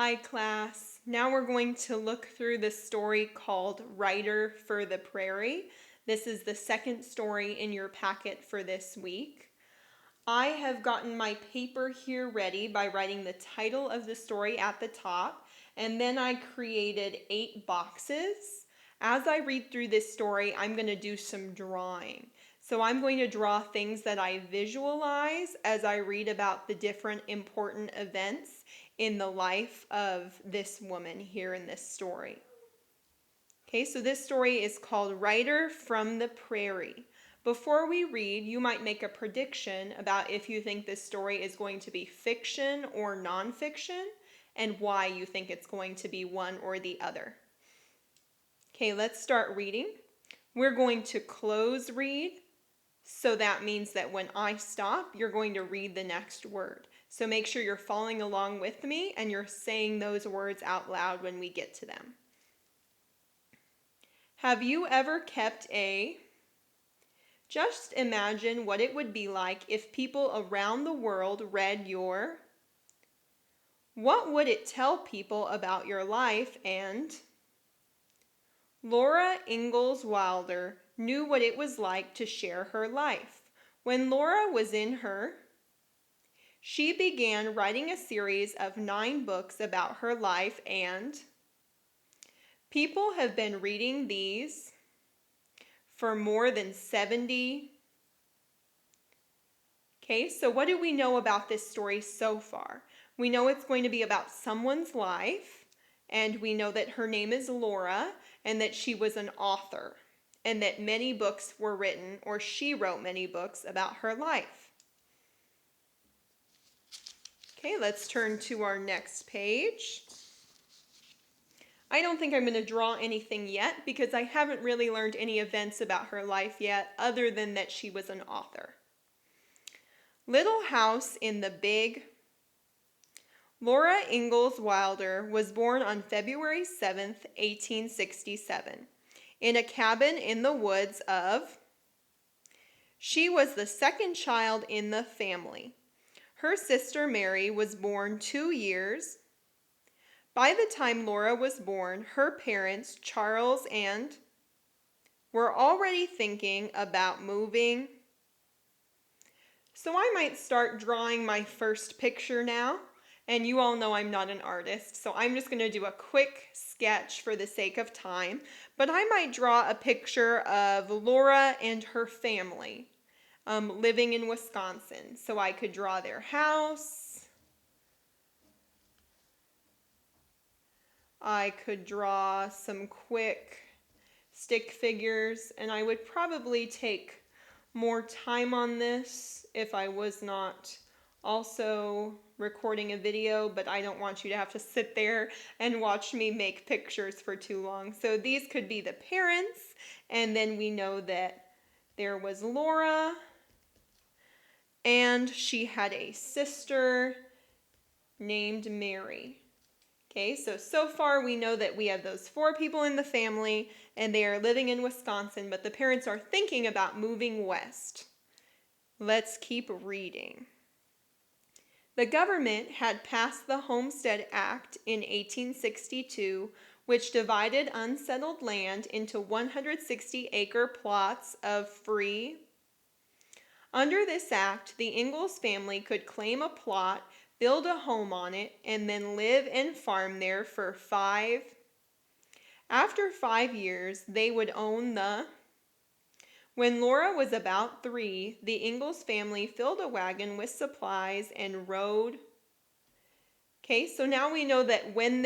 Hi class. Now we're going to look through the story called Writer for the Prairie. This is the second story in your packet for this week. I have gotten my paper here ready by writing the title of the story at the top, and then I created 8 boxes. As I read through this story, I'm going to do some drawing. So I'm going to draw things that I visualize as I read about the different important events in the life of this woman here in this story. Okay, so this story is called Writer from the Prairie. Before we read, you might make a prediction about if you think this story is going to be fiction or nonfiction, and why you think it's going to be one or the other. Okay, let's start reading. We're going to close read, so that means that when I stop, you're going to read the next word. So make sure you're following along with me and you're saying those words out loud when we get to them. Have you ever kept a... Just imagine what it would be like if people around the world read your... What would it tell people about your life? And Laura Ingalls Wilder knew what it was like to share her life. When Laura was in her... She began writing a series of 9 books about her life, and people have been reading these for more than 70. Okay, so what do we know about this story so far? We know it's going to be about someone's life, and we know that her name is Laura, and that she was an author, and that many books were written, or she wrote many books about her life. Okay, let's turn to our next page. I don't think I'm going to draw anything yet because I haven't really learned any events about her life yet other than that she was an author. Little House in the Big... Laura Ingalls Wilder was born on February 7th, 1867, in a cabin in the woods of... She was the second child in the family. Her sister Mary was born 2 years. By the time Laura was born, her parents, Charles and... were already thinking about moving. So I might start drawing my first picture now. And you all know I'm not an artist, so I'm just going to do a quick sketch for the sake of time. But I might draw a picture of Laura and her family living in Wisconsin. So I could draw their house. I could draw some quick stick figures, and I would probably take more time on this if I was not also recording a video, but I don't want you to have to sit there and watch me make pictures for too long. So these could be the parents, and then we know that there was Laura, and she had a sister named Mary. Okay, so far we know that we have those 4 people in the family, and they are living in Wisconsin, but the parents are thinking about moving west. Let's keep reading. The government had passed the Homestead Act in 1862, which divided unsettled land into 160-acre plots of free. Under this act, the Ingalls family could claim a plot, build a home on it, and then live and farm there for 5. After 5 years, they would own the... When Laura was about 3, the Ingalls family filled a wagon with supplies and rode... Okay, so now we know that when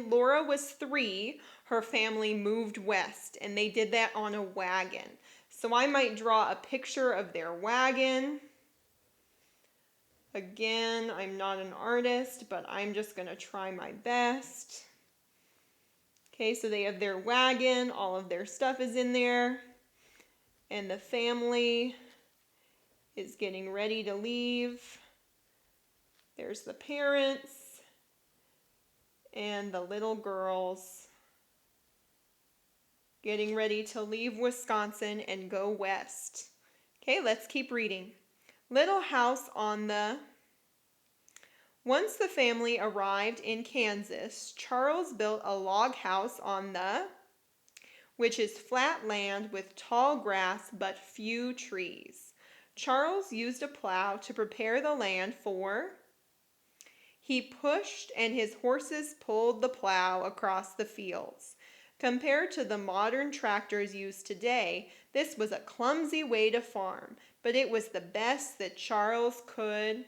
Laura was 3, her family moved west, and they did that on a wagon. So I might draw a picture of their wagon. Again, I'm not an artist, but I'm just going to try my best. Okay, so they have their wagon, all of their stuff is in there, and the family is getting ready to leave. There's the parents and the little girls getting ready to leave Wisconsin and go west. Okay, let's keep reading. Little House on the... Once the family arrived in Kansas, Charles built a log house on which is flat land with tall grass but few trees. Charles used a plow to prepare the land he pushed and his horses pulled the plow across the fields. Compared to the modern tractors used today, this was a clumsy way to farm, but it was the best that Charles could.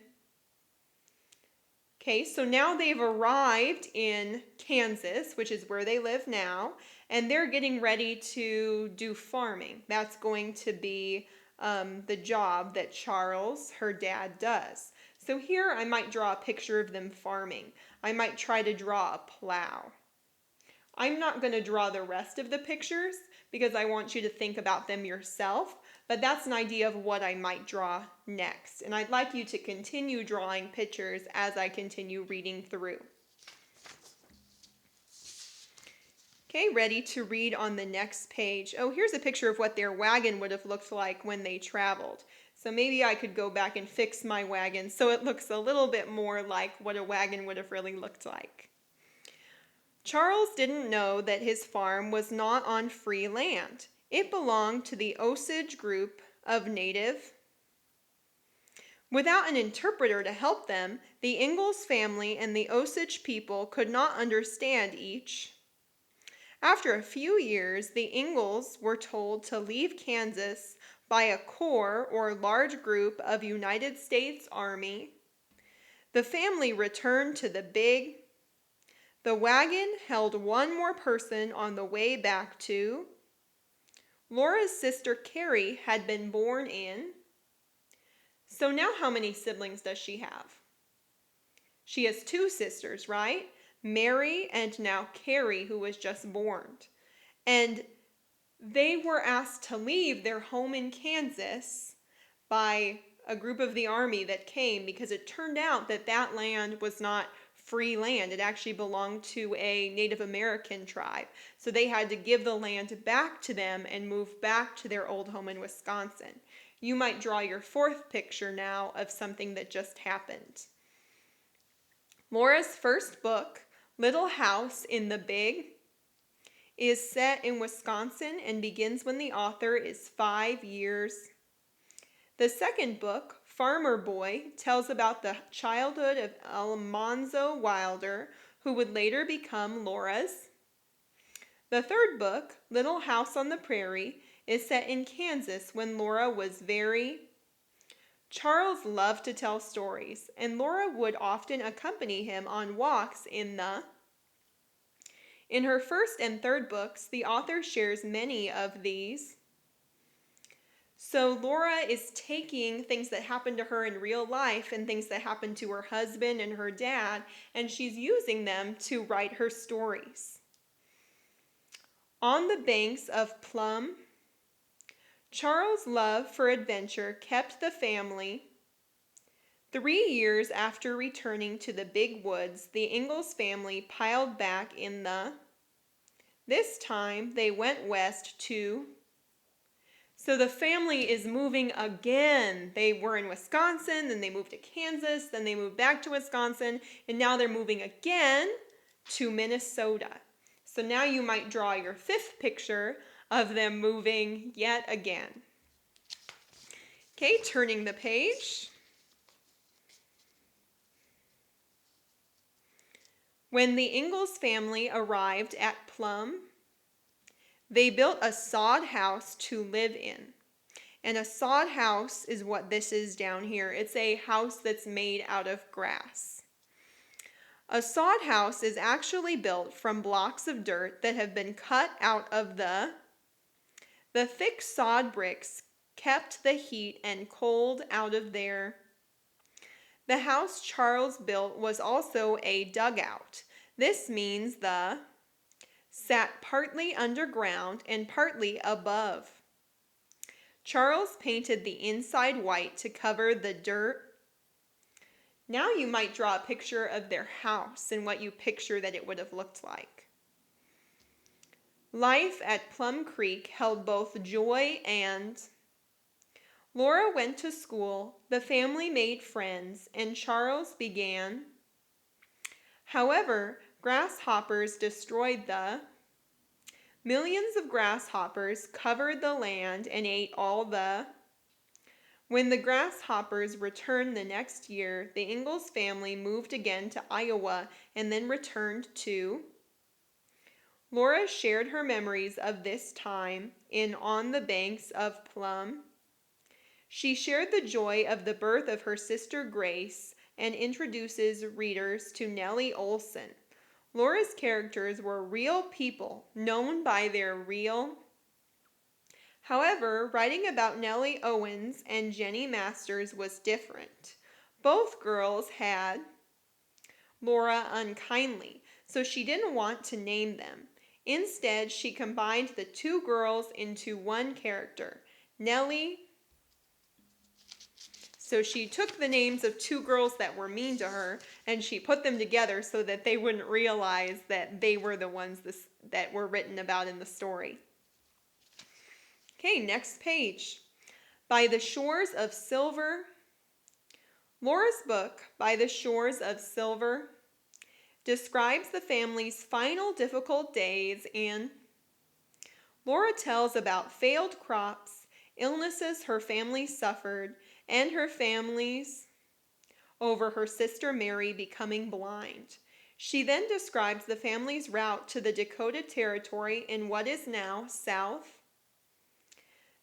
Okay, so now they've arrived in Kansas, which is where they live now, and they're getting ready to do farming. That's going to be the job that Charles, her dad, does. So here I might draw a picture of them farming. I might try to draw a plow. I'm not going to draw the rest of the pictures because I want you to think about them yourself, but that's an idea of what I might draw next. And I'd like you to continue drawing pictures as I continue reading through. Okay, ready to read on the next page. Oh, here's a picture of what their wagon would have looked like when they traveled. So maybe I could go back and fix my wagon so it looks a little bit more like what a wagon would have really looked like. Charles didn't know that his farm was not on free land. It belonged to the Osage group of native. Without an interpreter to help them, the Ingalls family and the Osage people could not understand each. After a few years, the Ingalls were told to leave Kansas by a corps or large group of United States Army. The family returned to the wagon held one more person on the way back to. Laura's sister Carrie had been born in. So now how many siblings does she have? She has 2 sisters, right? Mary and now Carrie, who was just born. And they were asked to leave their home in Kansas by a group of the army that came because it turned out that that land was not free land. It actually belonged to a Native American tribe. So they had to give the land back to them and move back to their old home in Wisconsin. You might draw your 4th picture now of something that just happened. Laura's first book, Little House in the Big, is set in Wisconsin and begins when the author is 5 years. The second book, Farmer Boy, tells about the childhood of Almanzo Wilder, who would later become Laura's. The third book, Little House on the Prairie, is set in Kansas when Laura was Charles loved to tell stories, and Laura would often accompany him on walks in her first and third books, the author shares many of these. So Laura is taking things that happened to her in real life and things that happened to her husband and her dad, and she's using them to write her stories. On the banks of Plum, Charles' love for adventure kept the family. 3 years after returning to the big woods, the Ingalls family piled back in This time they went west to. So the family is moving again. They were in Wisconsin, then they moved to Kansas, then they moved back to Wisconsin, and now they're moving again to Minnesota. So now you might draw your 5th picture of them moving yet again. Okay, turning the page. When the Ingalls family arrived at Plum, they built a sod house to live in. And a sod house is what this is down here. It's a house that's made out of grass. A sod house is actually built from blocks of dirt that have been cut out of the thick sod bricks kept the heat and cold out of there. The house Charles built was also a dugout. This means sat partly underground and partly above. Charles painted the inside white to cover the dirt. Now you might draw a picture of their house and what you picture that it would have looked like. Life at Plum Creek held both joy and. Laura went to school, the family made friends, and Charles began. However, grasshoppers destroyed the millions of grasshoppers covered the land and ate all the When the grasshoppers returned the next year, the Ingalls family moved again to Iowa and then returned to Laura shared her memories of this time in On the Banks of Plum. She shared the joy of the birth of her sister Grace and introduces readers to Nellie Olson. Laura's characters were real people, known by their real. However, writing about Nellie Owens and Jenny Masters was different. Both girls had Laura unkindly, so she didn't want to name them. Instead, she combined the two girls into one character, Nellie. So she took the names of two girls that were mean to her and she put them together so that they wouldn't realize that they were the ones that were written about in the story. Okay, next page. By the Shores of Silver. Laura's book, By the Shores of Silver, describes the family's final difficult days, and Laura tells about failed crops, illnesses her family suffered, and her family's over her sister Mary becoming blind. She then describes the family's route to the Dakota Territory in what is now South.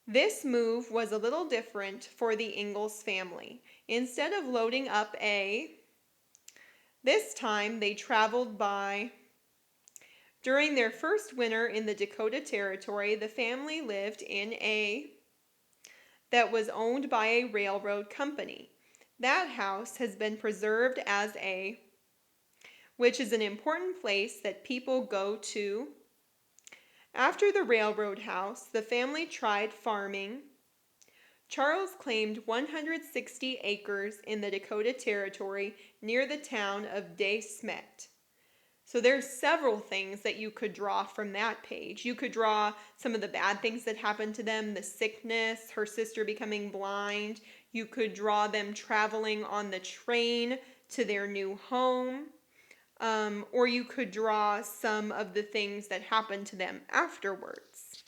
This move was a little different for the Ingalls family. Instead of loading up this time they traveled by. During their first winter in the Dakota Territory, the family lived in a that was owned by a railroad company. That house has been preserved as which is an important place that people go to. After the railroad house, the family tried farming. Charles claimed 160 acres in the Dakota Territory near the town of De Smet. So there's several things that you could draw from that page. You could draw some of the bad things that happened to them, the sickness, her sister becoming blind. You could draw them traveling on the train to their new home. Or you could draw some of the things that happened to them afterwards.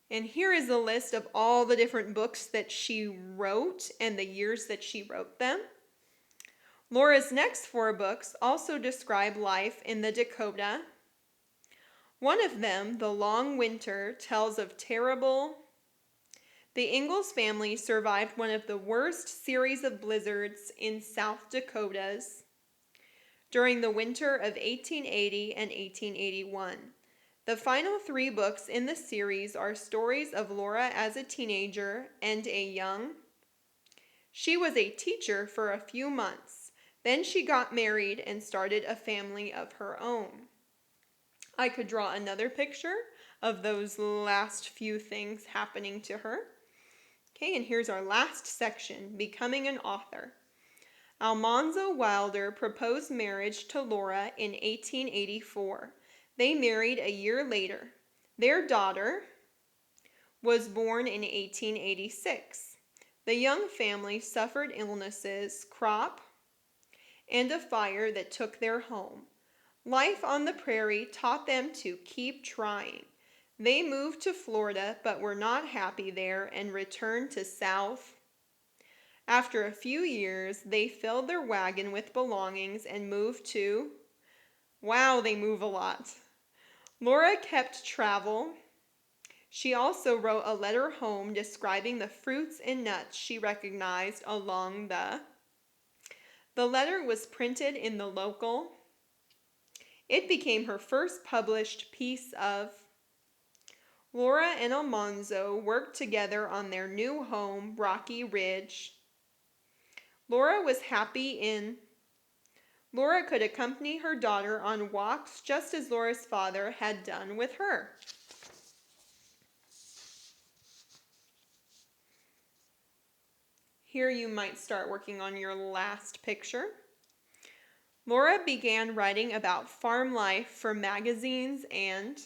And here is a list of all the different books that she wrote and the years that she wrote them. Laura's next 4 books also describe life in the Dakota. One of them, The Long Winter, tells of The Ingalls family survived one of the worst series of blizzards in South Dakotas during the winter of 1880 and 1881. The final 3 books in the series are stories of Laura as a teenager and a young. She was a teacher for a few months. Then she got married and started a family of her own. I could draw another picture of those last few things happening to her. Okay, and here's our last section, Becoming an Author. Almanzo Wilder proposed marriage to Laura in 1884. They married a year later. Their daughter was born in 1886. The young family suffered illnesses, crop, and a fire that took their home. Life on the prairie taught them to keep trying. They moved to Florida but were not happy there and returned to South. After a few years, they filled their wagon with belongings and moved to. Wow, they move a lot. Laura kept travel. She also wrote a letter home describing the fruits and nuts she recognized along the. The letter was printed in the local. It became her first published piece of. Laura and Almanzo worked together on their new home, Rocky Ridge. Laura was happy in. Laura could accompany her daughter on walks just as Laura's father had done with her. Here you might start working on your last picture. Laura began writing about farm life for magazines and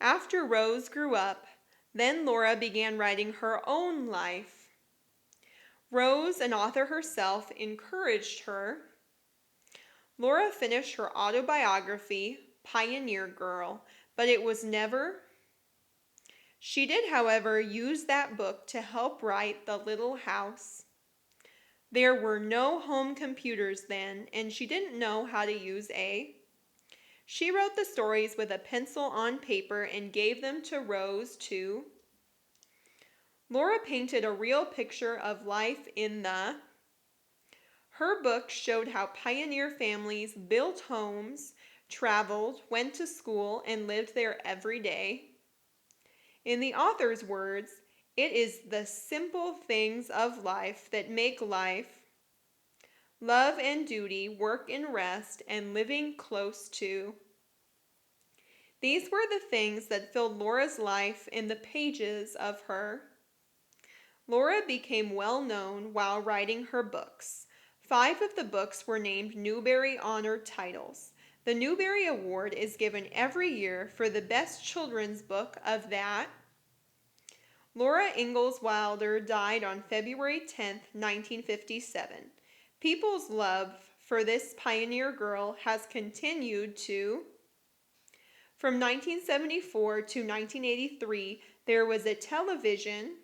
after Rose grew up, then Laura began writing her own life. Rose, an author herself, encouraged her. Laura finished her autobiography, Pioneer Girl, but it was never. She did, however, use that book to help write The Little House. There were no home computers then, and she didn't know how to use a. She wrote the stories with a pencil on paper and gave them to Rose to. Laura painted a real picture of life in the. Her book showed how pioneer families built homes, traveled, went to school, and lived there every day. In the author's words, it is the simple things of life that make life, love and duty, work and rest, and living close to. These were the things that filled Laura's life in the pages of her. Laura became well known while writing her books. 5 of the books were named Newbery Honor titles. The Newbery Award is given every year for the best children's book of that. Laura Ingalls Wilder died on February 10, 1957. People's love for this pioneer girl has continued to. From 1974 to 1983, there was a television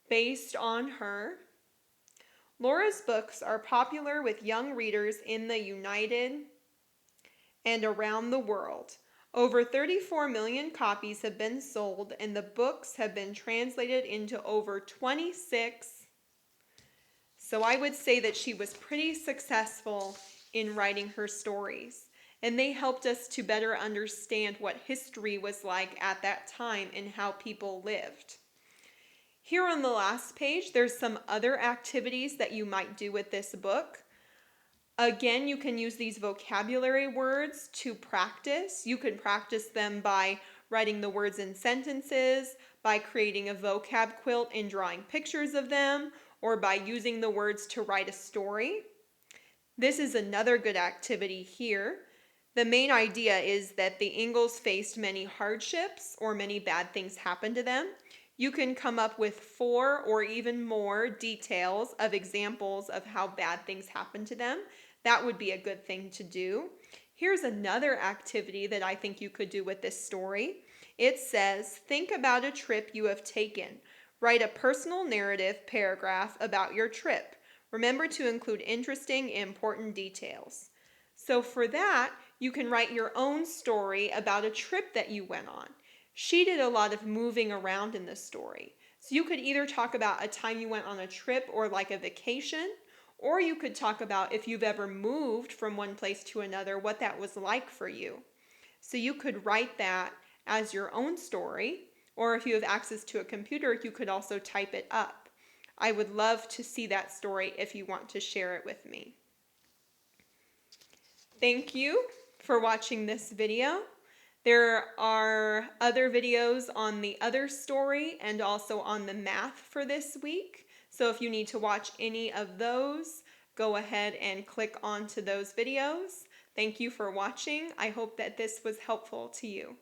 based on her. Laura's books are popular with young readers in the United and around the world. Over 34 million copies have been sold, and the books have been translated into over 26. So I would say that she was pretty successful in writing her stories, and they helped us to better understand what history was like at that time and how people lived. Here on the last page, there's some other activities that you might do with this book. Again, you can use these vocabulary words to practice. You can practice them by writing the words in sentences, by creating a vocab quilt and drawing pictures of them, or by using the words to write a story. This is another good activity here. The main idea is that the Ingalls faced many hardships or many bad things happened to them. You can come up with 4 or even more details of examples of how bad things happened to them. That would be a good thing to do. Here's another activity that I think you could do with this story. It says, think about a trip you have taken. Write a personal narrative paragraph about your trip. Remember to include interesting, important details. So for that, you can write your own story about a trip that you went on. She did a lot of moving around in this story. So you could either talk about a time you went on a trip or like a vacation, or you could talk about if you've ever moved from one place to another, what that was like for you. So you could write that as your own story, or if you have access to a computer, you could also type it up. I would love to see that story if you want to share it with me. Thank you for watching this video. There are other videos on the other story and also on the math for this week. So if you need to watch any of those, go ahead and click onto those videos. Thank you for watching. I hope that this was helpful to you.